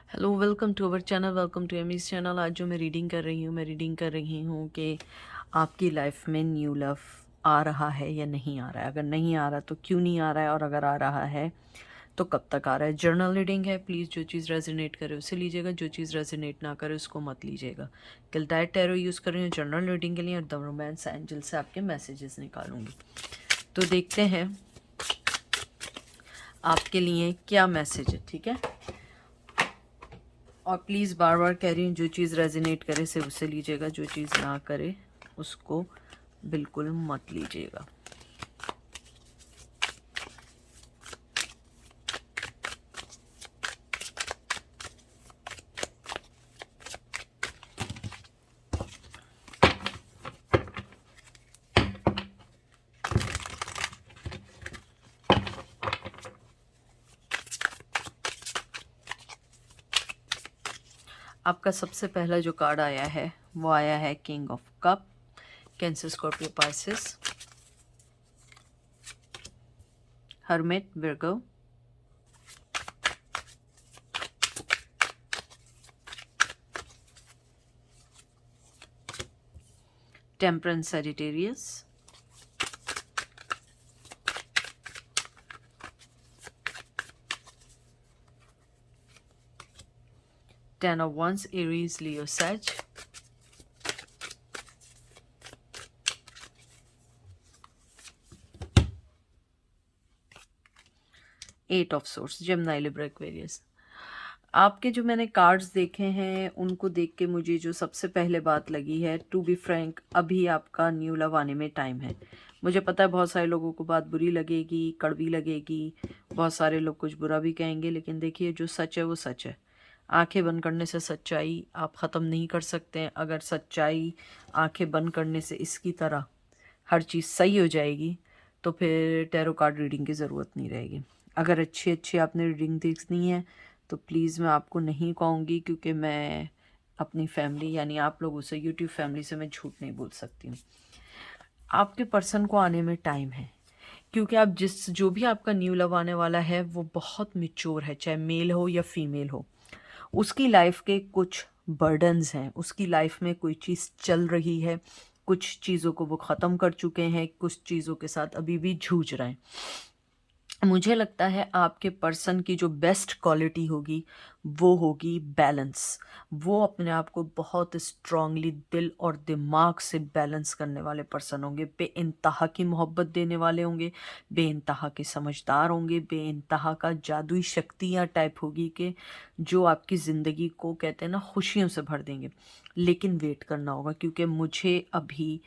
Hello, welcome to our channel, welcome to Amy's channel. आज जो मैं रीडिंग कर रही हूँ कि आपकी लाइफ में न्यू लव आ रहा है या नहीं आ रहा है। अगर नहीं आ रहा तो क्यों नहीं आ रहा है, और अगर आ रहा है तो कब तक आ रहा है। जर्नल रीडिंग है, प्लीज़ जो चीज़ रेजोनेट करे उसे लीजिएगा, जो चीज़ रेजोनेट ना करे उसको मत लीजिएगा। गिल्डाइट टैरो यूज़ कर रही हूँ जर्नल रीडिंग के लिए, और द रोमांस एंजल से आपके मैसेजेस निकालूंगी। तो देखते हैं आपके लिए क्या मैसेज है, ठीक है। और प्लीज़ बार बार कह रही हूँ, जो चीज़ रेजोनेट करे सिर्फ उसे लीजिएगा, जो चीज़ ना करे उसको बिल्कुल मत लीजिएगा। आपका सबसे पहला जो कार्ड आया है वो आया है king of cup, Cancer, Scorpio, Pisces, hermit, Virgo, temperance, Sagittarius, ten of wands, Aries, Leo, sage, eight of swords, Gemini, Libra, Aquarius. आपके जो मैंने कार्ड्स देखे हैं उनको देख के मुझे जो सबसे पहले बात लगी है, टू बी फ्रैंक, अभी आपका न्यू लव आने में टाइम है। मुझे पता है बहुत सारे लोगों को बात बुरी लगेगी, कड़वी लगेगी, बहुत सारे लोग कुछ बुरा भी कहेंगे, लेकिन देखिए जो सच है वो सच है। आंखें बंद करने से सच्चाई आप ख़त्म नहीं कर सकते हैं। अगर सच्चाई आंखें बंद करने से इसकी तरह हर चीज़ सही हो जाएगी तो फिर टैरो कार्ड रीडिंग की ज़रूरत नहीं रहेगी। अगर अच्छी अच्छी आपने रीडिंग देखनी है तो प्लीज़ मैं आपको नहीं कहूँगी, क्योंकि मैं अपनी फैमिली यानी आप लोगों से, यूट्यूब फैमिली से मैं झूठ नहीं बोल सकती हूँ। आपके पर्सन को आने में टाइम है, क्योंकि आप जो भी आपका न्यू लव आने वाला है वो बहुत मिच्योर है, चाहे मेल हो या फीमेल हो। उसकी लाइफ के कुछ बर्डन्स हैं, उसकी लाइफ में कोई चीज़ चल रही है, कुछ चीज़ों को वो ख़त्म कर चुके हैं, कुछ चीज़ों के साथ अभी भी जूझ रहे हैं। मुझे लगता है आपके पर्सन की जो बेस्ट क्वालिटी होगी वो होगी बैलेंस। वो अपने आप को बहुत स्ट्रांगली दिल और दिमाग से बैलेंस करने वाले पर्सन होंगे, बेइंतहा की मोहब्बत देने वाले होंगे, बेइंतहा के समझदार होंगे, बेइंतहा का जादुई शक्तियाँ टाइप होगी कि जो आपकी ज़िंदगी को कहते हैं ना खुशियों से भर देंगे। लेकिन वेट करना होगा, क्योंकि मुझे अभी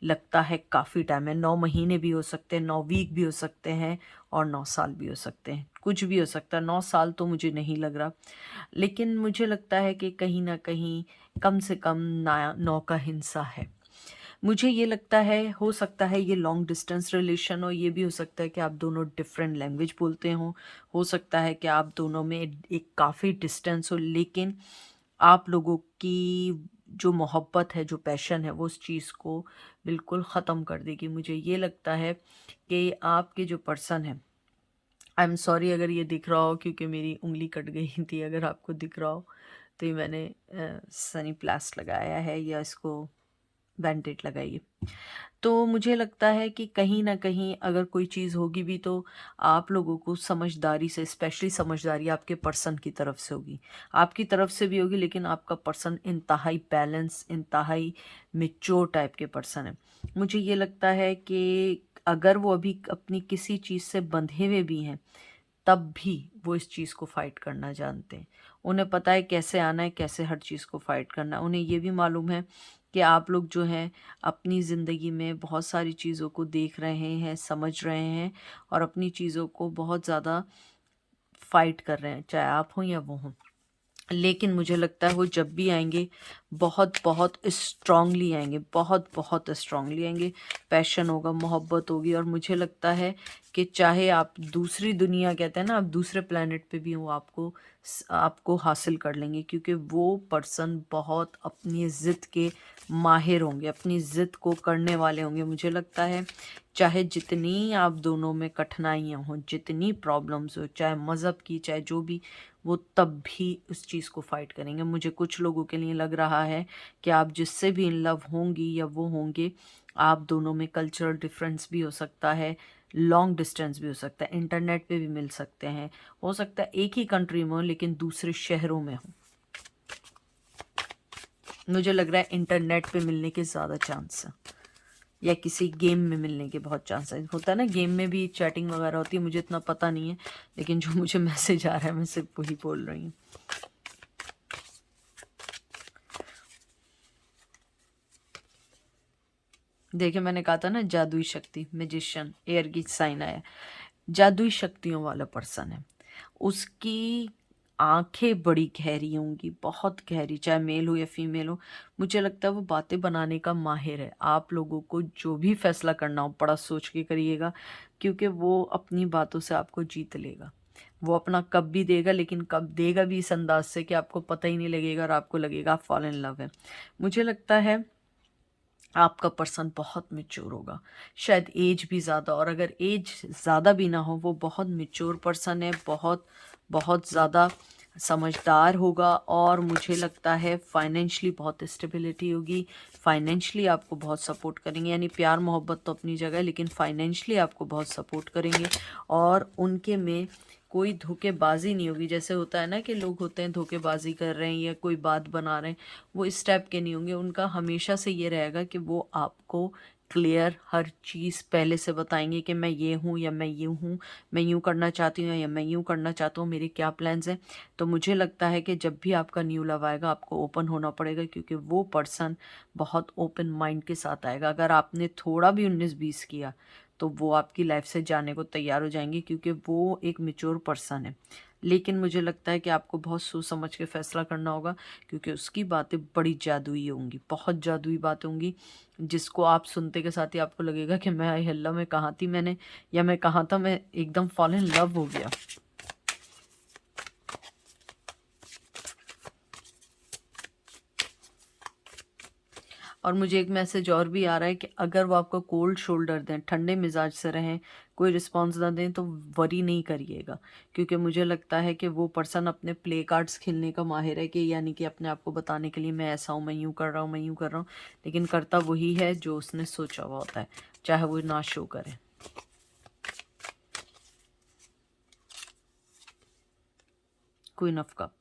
लगता है काफ़ी टाइम है। 9 महीने भी हो सकते हैं, 9 वीक भी हो सकते हैं, और 9 साल भी हो सकते हैं, कुछ भी हो सकता है। 9 साल तो मुझे नहीं लग रहा, लेकिन मुझे लगता है कि कहीं ना कहीं कम से कम 9 का हिस्सा है। मुझे ये लगता है, हो सकता है ये लॉन्ग डिस्टेंस रिलेशन हो, ये भी हो सकता है कि आप दोनों डिफरेंट लैंग्वेज बोलते हो सकता है कि आप दोनों में एक काफ़ी डिस्टेंस हो, लेकिन आप लोगों की जो मोहब्बत है, जो पैशन है, वो उस चीज़ को बिल्कुल ख़त्म कर देगी। मुझे ये लगता है कि आपके जो पर्सन है, आई एम सॉरी अगर ये दिख रहा हो, क्योंकि मेरी उंगली कट गई थी। अगर आपको दिख रहा हो तो ये मैंने सनी प्लास्ट लगाया है, या इसको बैंडेड लगाइए। तो मुझे लगता है कि कहीं न कहीं अगर कोई चीज़ होगी भी तो आप लोगों को समझदारी से, स्पेशली समझदारी आपके पर्सन की तरफ से होगी। आपकी तरफ से भी होगी, लेकिन आपका पर्सन इंतहाई बैलेंस, इंतहाई मैच्योर टाइप के पर्सन है। मुझे ये लगता है कि अगर वो अभी अपनी किसी चीज़ से बंधे हुए भी हैं, तब भी वो इस चीज़ को फ़ाइट करना जानते हैं। उन्हें पता है कैसे आना है, कैसे हर चीज़ को फ़ाइट करना है। उन्हें ये भी मालूम है कि आप लोग जो हैं अपनी ज़िंदगी में बहुत सारी चीज़ों को देख रहे हैं, समझ रहे हैं, और अपनी चीज़ों को बहुत ज़्यादा फ़ाइट कर रहे हैं, चाहे आप हों या वो हों। लेकिन मुझे लगता है वो जब भी आएँगे बहुत बहुत स्ट्रांगली आएँगे, बहुत बहुत स्ट्रांगली आएँगे। पैशन होगा, मोहब्बत होगी, और मुझे लगता है कि चाहे आप दूसरी दुनिया, कहते हैं ना, आप दूसरे प्लैनेट पे भी हो, आपको आपको हासिल कर लेंगे, क्योंकि वो पर्सन बहुत अपनी ज़िद के माहिर होंगे, अपनी ज़िद को करने वाले होंगे। मुझे लगता है चाहे जितनी आप दोनों में कठिनाइयाँ हों, जितनी प्रॉब्लम्स हो, चाहे मज़हब की, चाहे जो भी, वो तब भी उस चीज़ को फ़ाइट करेंगे। मुझे कुछ लोगों के लिए लग रहा है कि आप जिससे भी इन लव होंगी या वो होंगे, आप दोनों में कल्चरल डिफरेंस भी हो सकता है, लॉन्ग डिस्टेंस भी हो सकता है, इंटरनेट पे भी मिल सकते हैं, हो सकता है एक ही कंट्री में हो लेकिन दूसरे शहरों में हो। मुझे लग रहा है इंटरनेट पे मिलने के ज़्यादा चांस है, या किसी गेम में मिलने के बहुत चांस है। होता है ना, गेम में भी चैटिंग वगैरह होती है, मुझे इतना पता नहीं है, लेकिन जो मुझे मैसेज आ रहा है मैं सिर्फ वही बोल रही हूँ। देखिए, मैंने कहा था ना जादुई शक्ति, मैजिशियन, एयर की साइन आया, जादुई शक्तियों वाला पर्सन है। उसकी आंखें बड़ी गहरी होंगी, बहुत गहरी, चाहे मेल हो या फीमेल हो। मुझे लगता है वो बातें बनाने का माहिर है। आप लोगों को जो भी फैसला करना हो बड़ा सोच के करिएगा, क्योंकि वो अपनी बातों से आपको जीत लेगा। वो अपना कब भी देगा, लेकिन कब देगा भी इस अंदाज से कि आपको पता ही नहीं लगेगा और आपको लगेगा आप फॉल इन लव है। मुझे लगता है आपका पर्सन बहुत मैच्योर होगा, शायद एज भी ज़्यादा, और अगर एज ज़्यादा भी ना हो, वो बहुत मैच्योर पर्सन है, बहुत बहुत ज़्यादा समझदार होगा। और मुझे लगता है फाइनेंशियली बहुत स्टेबिलिटी होगी, फाइनेंशियली आपको बहुत सपोर्ट करेंगे। यानी प्यार मोहब्बत तो अपनी जगह है, लेकिन फाइनेंशियली आपको बहुत सपोर्ट करेंगे। और उनके में कोई धोखेबाजी नहीं होगी। जैसे होता है ना कि लोग होते हैं धोखेबाजी कर रहे हैं या कोई बात बना रहे हैं, वो इस टाइप के नहीं होंगे। उनका हमेशा से ये रहेगा कि वो आपको क्लियर हर चीज़ पहले से बताएंगे कि मैं ये हूँ या मैं यूँ हूँ, मैं यूँ करना चाहती हूँ या मैं यूँ करना चाहता हूँ, मेरे क्या प्लान्स हैं। तो मुझे लगता है कि जब भी आपका न्यू लव आएगा, आपको ओपन होना पड़ेगा, क्योंकि वो पर्सन बहुत ओपन माइंड के साथ आएगा। अगर आपने थोड़ा भी 19-20 किया तो वो आपकी लाइफ से जाने को तैयार हो जाएंगे, क्योंकि वो एक मैच्योर पर्सन है। लेकिन मुझे लगता है कि आपको बहुत सोच समझ के फैसला करना होगा, क्योंकि उसकी बातें बड़ी जादुई होंगी, बहुत जादुई बातें होंगी, जिसको आप सुनते के साथ ही आपको लगेगा कि मैं, आई अल्लाह, मैं कहाँ थी मैंने, या मैं कहाँ था, मैं एकदम फॉल इन लव हो गया। और मुझे एक मैसेज और भी आ रहा है कि अगर वो आपको कोल्ड शोल्डर दें, ठंडे मिजाज से रहें, कोई रिस्पॉन्स ना दें, तो वरी नहीं करिएगा, क्योंकि मुझे लगता है कि वो पर्सन अपने प्ले कार्ड्स खेलने का माहिर है, कि यानी कि अपने आप को बताने के लिए मैं ऐसा हूँ, मैं यूँ कर रहा हूँ, मैं यूँ कर रहा हूँ, लेकिन करता वही है जो उसने सोचा हुआ होता है, चाहे वो ना शो करे। क्वीन ऑफ कप,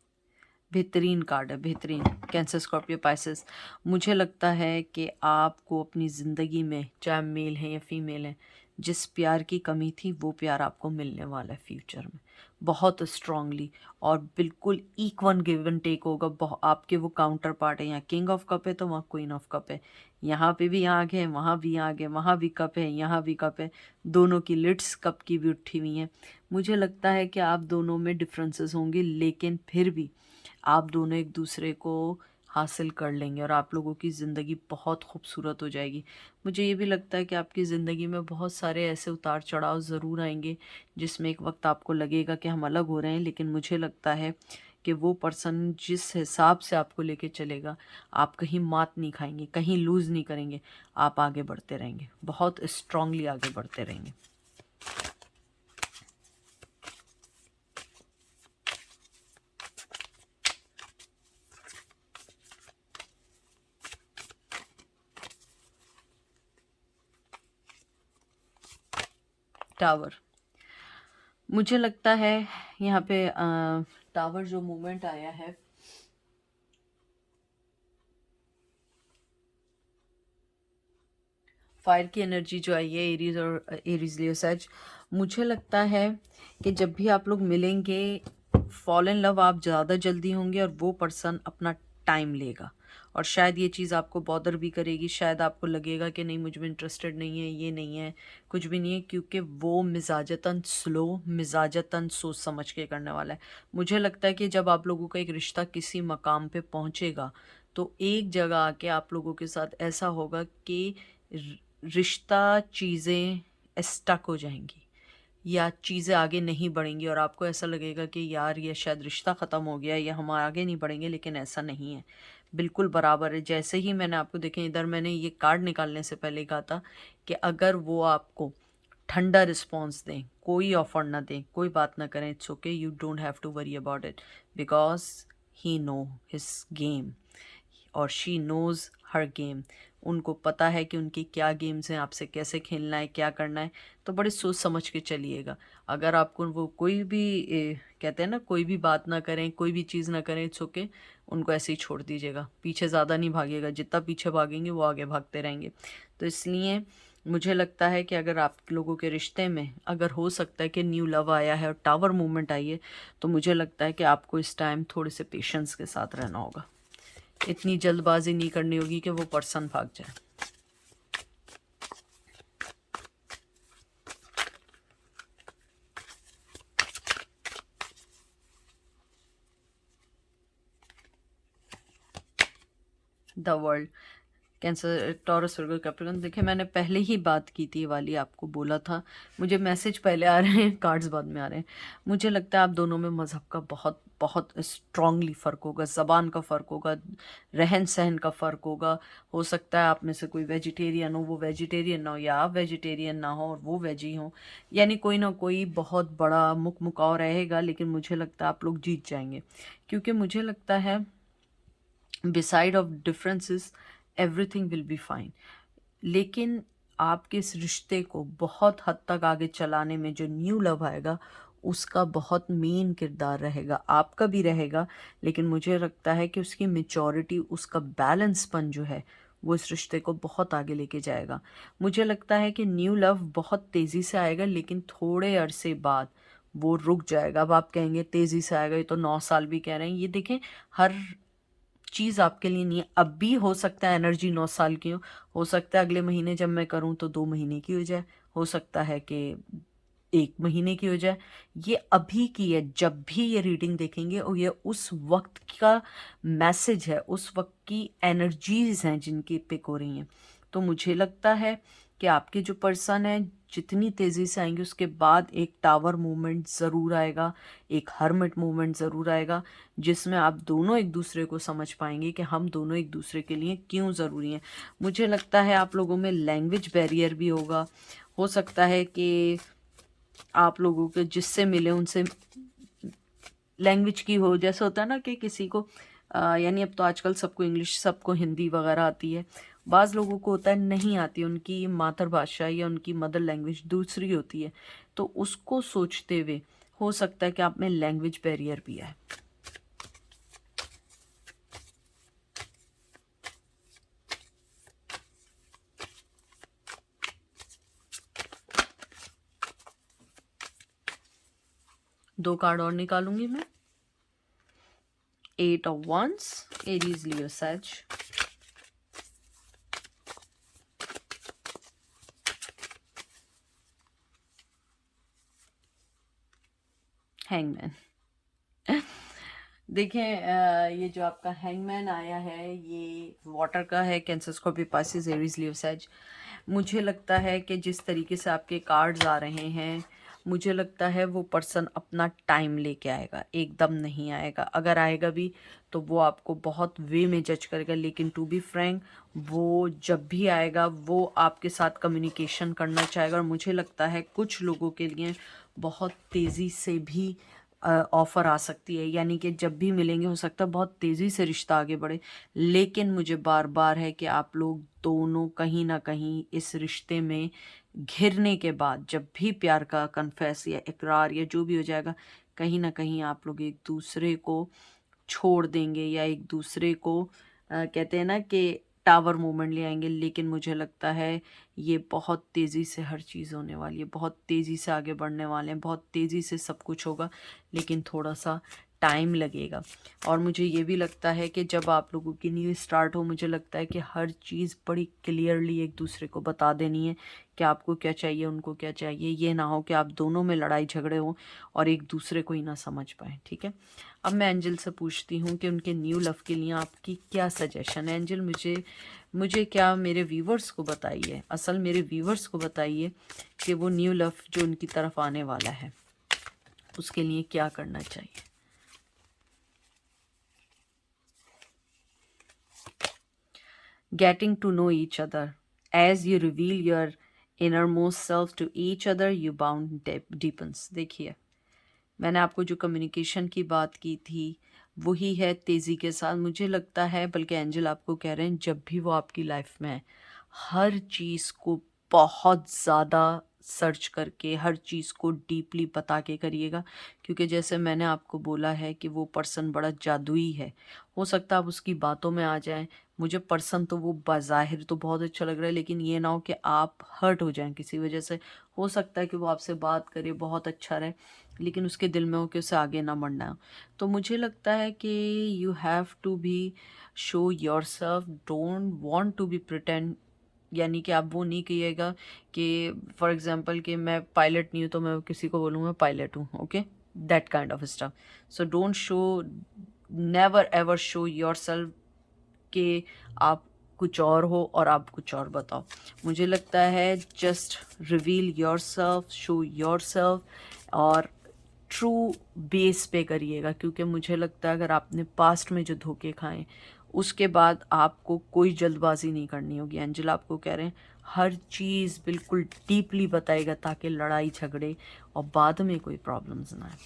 बेहतरीन कार्ड है, बेहतरीन। Cancer, Scorpio, Pisces. मुझे लगता है कि आपको अपनी ज़िंदगी में, चाहे मेल है या फीमेल है, जिस प्यार की कमी थी वो प्यार आपको मिलने वाला है फ्यूचर में, बहुत स्ट्रांगली। और बिल्कुल इक्वन गिव एंड टेक होगा। आपके वो काउंटर पार्ट है, यहाँ किंग ऑफ कप है तो वहाँ क्वीन ऑफ कप है, यहाँ पे भी आग है, वहाँ भी आग है, वहाँ भी कप है, यहाँ भी कप है, दोनों की लिड्स कप की भी उठी हुई हैं। मुझे लगता है कि आप दोनों में डिफरेंसेस होंगे, लेकिन फिर भी आप दोनों एक दूसरे को हासिल कर लेंगे और आप लोगों की ज़िंदगी बहुत खूबसूरत हो जाएगी। मुझे ये भी लगता है कि आपकी ज़िंदगी में बहुत सारे ऐसे उतार चढ़ाव ज़रूर आएंगे, जिसमें एक वक्त आपको लगेगा कि हम अलग हो रहे हैं, लेकिन मुझे लगता है कि वो पर्सन जिस हिसाब से आपको लेके चलेगा, आप कहीं मात नहीं खाएंगे, कहीं लूज़ नहीं करेंगे, आप आगे बढ़ते रहेंगे, बहुत स्ट्रांगली आगे बढ़ते रहेंगे। टावर, मुझे लगता है यहाँ पे टावर जो मूवमेंट आया है, फायर की एनर्जी जो आई है, एरीज और एरीज लियो सच, मुझे लगता है कि जब भी आप लोग मिलेंगे, फॉल इन लव आप ज़्यादा जल्दी होंगे और वो पर्सन अपना टाइम लेगा। और शायद ये चीज़ आपको बॉदर भी करेगी, शायद आपको लगेगा कि नहीं, मुझ में इंटरेस्टेड नहीं है, ये नहीं है, कुछ भी नहीं है, क्योंकि वो मिजाजतन स्लो, मिजाजतन सोच समझ के करने वाला है। मुझे लगता है कि जब आप लोगों का एक रिश्ता किसी मकाम पे पहुंचेगा, तो एक जगह आके आप लोगों के साथ ऐसा होगा कि रिश्ता, चीज़ें स्टक हो जाएंगी, या चीज़ें आगे नहीं बढ़ेंगी और आपको ऐसा लगेगा कि यार ये शायद रिश्ता ख़त्म हो गया या हम आगे नहीं बढ़ेंगे, लेकिन ऐसा नहीं है, बिल्कुल बराबर है। जैसे ही मैंने आपको देखें, इधर मैंने ये कार्ड निकालने से पहले कहा था कि अगर वो आपको ठंडा रिस्पॉन्स दें, कोई ऑफर ना दें, कोई बात ना करें, it's okay, you don't have to worry about it, because he know his game और शी नोज़ हर गेम। उनको पता है कि उनकी क्या गेम्स हैं, आपसे कैसे खेलना है, क्या करना है। तो बड़े सोच समझ के चलिएगा। अगर आपको वो कोई भी कहते हैं ना, कोई भी बात ना करें, कोई भी चीज़ ना करें, इट्स ओके, उनको ऐसे ही छोड़ दीजिएगा। पीछे ज़्यादा नहीं भागिएगा, जितना पीछे भागेंगे वो आगे भागते रहेंगे। तो इसलिए मुझे लगता है कि अगर आप लोगों के रिश्ते में अगर हो सकता है कि न्यू लव आया है और टावर मूवमेंट आई है, तो मुझे लगता है कि आपको इस टाइम थोड़े से पेशेंस के साथ रहना होगा। इतनी जल्दबाजी नहीं करनी होगी कि वो पर्सन भाग जाए। The world, cancer, taurus, Virgo, Capricorn. देखिए मैंने पहले ही बात की थी, ये वाली आपको बोला था। मुझे मैसेज पहले आ रहे हैं, कार्ड्स बाद में आ रहे हैं। मुझे लगता है आप दोनों में मज़हब का बहुत बहुत स्ट्रांगली फ़र्क होगा, ज़बान का फ़र्क होगा, रहन सहन का फ़र्क होगा। हो सकता है आप में से कोई वेजिटेरियन हो, वो वेजिटेरियन ना हो, या आप वेजिटेरियन ना हो और वो वेजी हो। यानी कोई ना कोई बहुत बड़ा मुकाव रहेगा, लेकिन मुझे लगता है आप लोग जीत जाएंगे। क्योंकि मुझे लगता है beside of differences everything will be fine। लेकिन आपके इस रिश्ते को बहुत हद तक आगे चलाने में जो न्यू लव आएगा, उसका बहुत मेन किरदार रहेगा, आपका भी रहेगा। लेकिन मुझे लगता है कि उसकी मेचोरिटी, उसका बैलेंसपन जो है, वो इस रिश्ते को बहुत आगे लेके जाएगा। मुझे लगता है कि न्यू लव बहुत तेज़ी से आएगा, लेकिन थोड़े अरसे बाद वो रुक जाएगा। अब आप कहेंगे तेज़ी से आएगा, ये तो 9 साल भी कह रहे हैं। ये देखें, हर चीज़ आपके लिए नहीं है। अब भी हो सकता है एनर्जी 9 साल की हो सकता है अगले महीने जब मैं करूँ तो 2 महीने की हो जाए, हो सकता है कि 1 महीने की हो जाए। ये अभी की है, जब भी ये रीडिंग देखेंगे और ये उस वक्त का मैसेज है, उस वक्त की एनर्जीज हैं जिनकी पिक हो रही हैं। तो मुझे लगता है कि आपके जो पर्सन है, जितनी तेज़ी से आएंगे उसके बाद एक टावर मूवमेंट ज़रूर आएगा, एक हर्मिट मूवमेंट ज़रूर आएगा, जिसमें आप दोनों एक दूसरे को समझ पाएंगे कि हम दोनों एक दूसरे के लिए क्यों ज़रूरी हैं। मुझे लगता है आप लोगों में लैंग्वेज बैरियर भी होगा। हो सकता है कि आप लोगों के जिससे मिले उनसे लैंग्वेज की हो, जैसे होता है ना कि किसी को यानी अब तो आजकल सबको इंग्लिश, सबको हिंदी वगैरह आती है। बाज़ लोगों को होता है नहीं आती, उनकी मातृभाषा या उनकी मदर लैंग्वेज दूसरी होती है। तो उसको सोचते हुए हो सकता है कि आप में लैंग्वेज बैरियर भी है। दो कार्ड और निकालूंगी मैं। 8 of Wands, एरीज, लियो, सैज। हैंगमैन। देखें, ये जो आपका हैंगमैन आया है, ये वाटर का है, cancer, Scorpio, Pisces, Aries, Leo, सैज। मुझे लगता है कि जिस तरीके से आपके कार्ड्स आ रहे हैं, मुझे लगता है वो पर्सन अपना टाइम लेके आएगा, एकदम नहीं आएगा। अगर आएगा भी तो वो आपको बहुत वे में जज करेगा। लेकिन टू बी फ्रैंक, वो जब भी आएगा वो आपके साथ कम्युनिकेशन करना चाहेगा। और मुझे लगता है कुछ लोगों के लिए बहुत तेज़ी से भी ऑफ़र आ सकती है, यानी कि जब भी मिलेंगे हो सकता है बहुत तेज़ी से रिश्ता आगे बढ़े। लेकिन मुझे बार बार है कि आप लोग दोनों कहीं ना कहीं इस रिश्ते में घिरने के बाद, जब भी प्यार का कन्फेस या इकरार या जो भी हो जाएगा, कहीं ना कहीं आप लोग एक दूसरे को छोड़ देंगे या एक दूसरे को कहते हैं ना कि टावर मूवमेंट ले आएंगे। लेकिन मुझे लगता है ये बहुत तेज़ी से हर चीज़ होने वाली है, बहुत तेज़ी से आगे बढ़ने वाले हैं, बहुत तेज़ी से सब कुछ होगा, लेकिन थोड़ा सा टाइम लगेगा। और मुझे ये भी लगता है कि जब आप लोगों की न्यू स्टार्ट हो, मुझे लगता है कि हर चीज़ बड़ी क्लियरली एक दूसरे को बता देनी है कि आपको क्या चाहिए, उनको क्या चाहिए। ये ना हो कि आप दोनों में लड़ाई झगड़े हों और एक दूसरे को ही ना समझ पाए। ठीक है, अब मैं एंजल से पूछती हूँ कि उनके न्यू लव के लिए आपकी क्या सजेशन है। एंजल मुझे क्या मेरे व्यूवर्स को बताइए, असल मेरे व्यूवर्स को बताइए कि वो न्यू लव जो उनकी तरफ आने वाला है उसके लिए क्या करना चाहिए। Getting to know each other. As you reveal your innermost self to each other, you bond deepens. देखिए, मैंने आपको जो कम्युनिकेशन की बात की थी वही है तेज़ी के साथ। मुझे लगता है, बल्कि एंजल आपको कह रहे हैं, जब भी वो आपकी लाइफ में है हर चीज़ को बहुत ज़्यादा सर्च करके, हर चीज़ को डीपली बता के करिएगा, क्योंकि जैसे मैंने आपको बोला है कि वो पर्सन बड़ा जादुई है। हो सकता है आप उसकी बातों में आ जाएं। मुझे पर्सन तो वो बाज़ाहिर तो बहुत अच्छा लग रहा है, लेकिन ये ना हो कि आप हर्ट हो जाएं किसी वजह से। हो सकता है कि वो आपसे बात करे, बहुत अच्छा रहे, लेकिन उसके दिल में हो कि उसे आगे ना बढ़ना हो। तो मुझे लगता है कि you have to be show your self, don't want to be pretend. यानी कि आप वो नहीं कहिएगा कि फॉर एग्जांपल कि मैं पायलट नहीं हूँ तो मैं किसी को बोलूँ मैं पायलट हूँ, okay, that kind of stuff. So don't show, never ever show your self कि आप कुछ और हो और आप कुछ और बताओ। मुझे लगता है just reveal your self, show your self, और ट्रू बेस पे करिएगा, क्योंकि मुझे लगता है अगर आपने पास्ट में जो धोखे खाए उसके बाद आपको कोई जल्दबाजी नहीं करनी होगी। एंजल आपको कह रहे हैं हर चीज़ बिल्कुल डीपली बताएगा ताकि लड़ाई झगड़े और बाद में कोई प्रॉब्लम्स ना आए।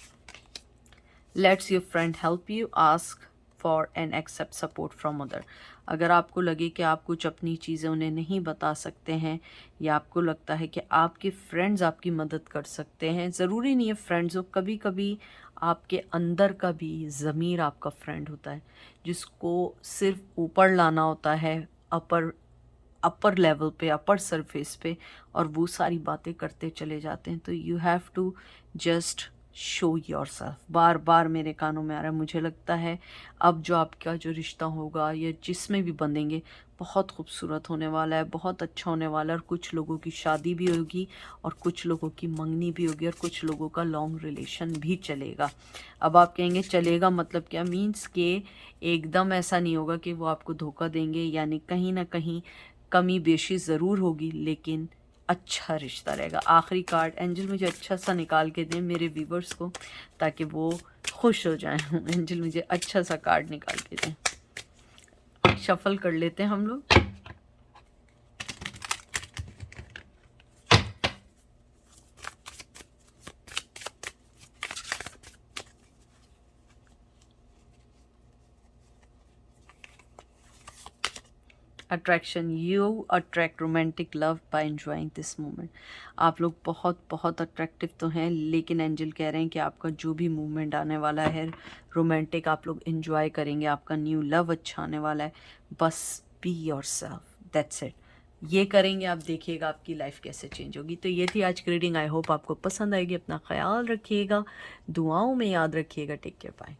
Let's your friend help you, ask for and accept support from other. अगर आपको लगे कि आप कुछ अपनी चीज़ें उन्हें नहीं बता सकते हैं, या आपको लगता है कि आपके फ्रेंड्स आपकी मदद कर सकते हैं, ज़रूरी नहीं है फ्रेंड्स हो, कभी कभी आपके अंदर का भी ज़मीर आपका फ्रेंड होता है जिसको सिर्फ ऊपर लाना होता है, अपर लेवल पे, अपर सरफेस पे, और वो सारी बातें करते चले जाते हैं। तो you have to just show your self. बार बार मेरे कानों में आ रहा है, मुझे लगता है अब जो आपका जो रिश्ता होगा या जिसमें भी बंधेंगे बहुत खूबसूरत होने वाला है, बहुत अच्छा होने वाला है, और कुछ लोगों की शादी भी होगी और कुछ लोगों की मंगनी भी होगी और कुछ लोगों का लॉन्ग रिलेशन भी चलेगा। अब आप कहेंगे चलेगा मतलब क्या, मीन्स के एकदम ऐसा नहीं होगा कि वो आपको धोखा देंगे, यानी कहीं ना कहीं कमी बेशी ज़रूर होगी, लेकिन अच्छा रिश्ता रहेगा। आखिरी कार्ड एंजल मुझे अच्छा सा निकाल के दें मेरे व्यूवर्स को ताकि वो खुश हो जाएं। एंजल मुझे अच्छा सा कार्ड निकाल के दें। शफल कर लेते हैं हम लोग। Attraction, you attract romantic love by enjoying this moment. आप लोग बहुत बहुत अट्रैक्टिव तो हैं, लेकिन एंजल कह रहे हैं कि आपका जो भी मूवमेंट आने वाला है रोमांटिक, आप लोग एंजॉय करेंगे, आपका न्यू लव अच्छा आने वाला है। बस be your self, that's it. ये करेंगे आप, देखिएगा आपकी लाइफ कैसे चेंज होगी। तो ये थी आज की रीडिंग, आई होप आपको पसंद आएगी। अपना ख्याल रखिएगा, दुआओं में याद रखिएगा। Take care, bye.